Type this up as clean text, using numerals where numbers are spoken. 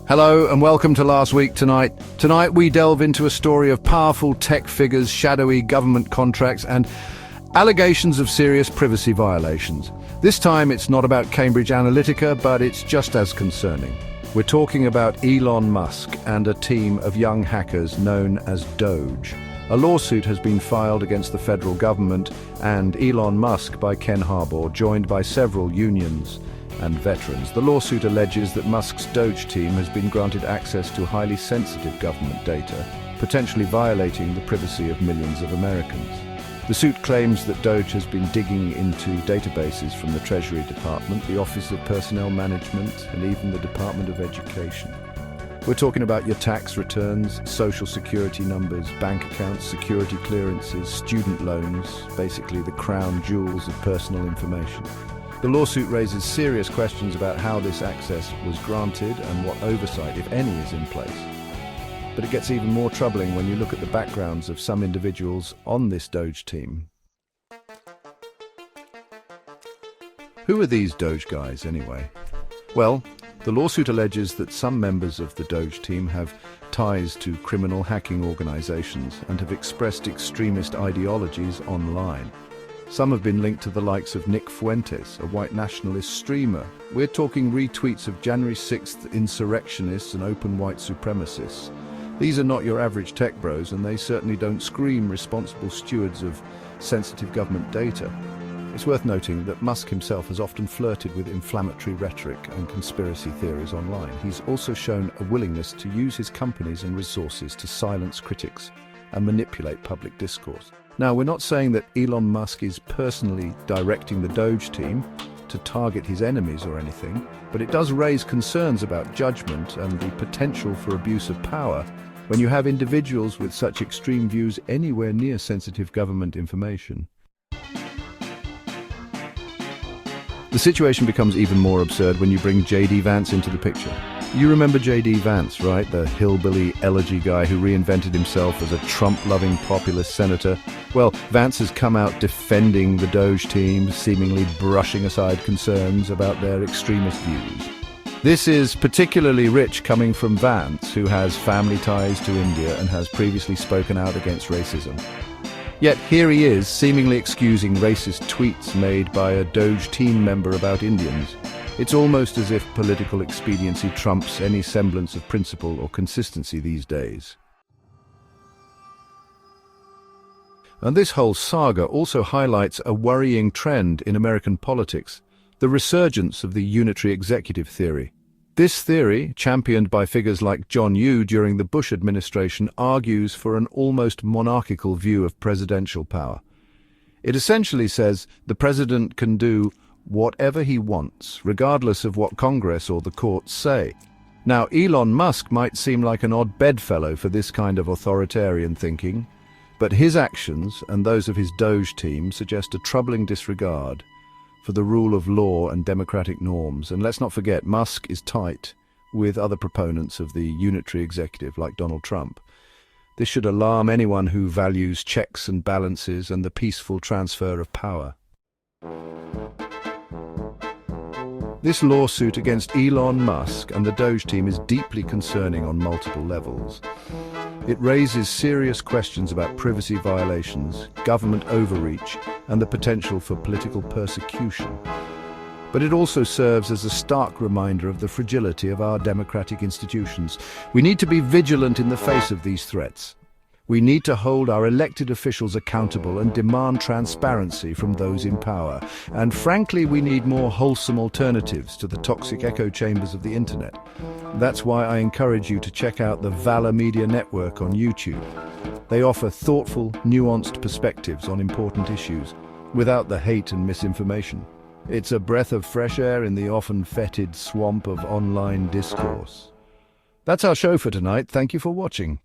Hello and welcome to Last Week Tonight. Tonight we delve into a story of powerful tech figures, shadowy government contracts and allegations of serious privacy violations. This time it's not about Cambridge Analytica, but it's just as concerning. We're talking about Elon Musk and a team of young hackers known as Doge. A lawsuit has been filed against the federal government and Elon Musk by Ken Harbaugh, joined by several unions and veterans. The lawsuit alleges that Musk's Doge team has been granted access to highly sensitive government data, potentially violating the privacy of millions of Americans. The suit claims that Doge has been digging into databases from the Treasury Department, the Office of Personnel Management, and even the Department of Education. We're talking about your tax returns, social security numbers, bank accounts, security clearances, student loans, basically the crown jewels of personal information. The lawsuit raises serious questions about how this access was granted and what oversight, if any, is in place. But it gets even more troubling when you look at the backgrounds of some individuals on this Doge team. Who are these Doge guys, anyway? Well, the lawsuit alleges that some members of the Doge team have ties to criminal hacking organizations and have expressed extremist ideologies online. Some have been linked to the likes of Nick Fuentes, a white nationalist streamer. We're talking retweets of January 6th insurrectionists and open white supremacists. These are not your average tech bros, and they certainly don't scream responsible stewards of sensitive government data. It's worth noting that Musk himself has often flirted with inflammatory rhetoric and conspiracy theories online. He's also shown a willingness to use his companies and resources to silence critics and manipulate public discourse. Now, we're not saying that Elon Musk is personally directing the Doge team to target his enemies or anything, but it does raise concerns about judgment and the potential for abuse of power when you have individuals with such extreme views anywhere near sensitive government information. The situation becomes even more absurd when you bring J.D. Vance into the picture. You remember J.D. Vance, right? The hillbilly elegy guy who reinvented himself as a Trump-loving populist senator. Well, Vance has come out defending the Doge team, seemingly brushing aside concerns about their extremist views. This is particularly rich coming from Vance, who has family ties to India and has previously spoken out against racism. Yet here he is, seemingly excusing racist tweets made by a Doge team member about Indians. It's almost as if political expediency trumps any semblance of principle or consistency these days. And this whole saga also highlights a worrying trend in American politics, the resurgence of the unitary executive theory. This theory, championed by figures like John Yoo during the Bush administration, argues for an almost monarchical view of presidential power. It essentially says the president can do whatever he wants, regardless of what Congress or the courts say. Now, Elon Musk might seem like an odd bedfellow for this kind of authoritarian thinking, but his actions and those of his Doge team suggest a troubling disregard for the rule of law and democratic norms. And let's not forget, Musk is tight with other proponents of the unitary executive like Donald Trump. This should alarm anyone who values checks and balances and the peaceful transfer of power. This lawsuit against Elon Musk and the Doge team is deeply concerning on multiple levels. It raises serious questions about privacy violations, government overreach, and the potential for political persecution. But it also serves as a stark reminder of the fragility of our democratic institutions. We need to be vigilant in the face of these threats. We need to hold our elected officials accountable and demand transparency from those in power. And frankly, we need more wholesome alternatives to the toxic echo chambers of the internet. That's why I encourage you to check out the Valor Media Network on YouTube. They offer thoughtful, nuanced perspectives on important issues, without the hate and misinformation. It's a breath of fresh air in the often fetid swamp of online discourse. That's our show for tonight. Thank you for watching.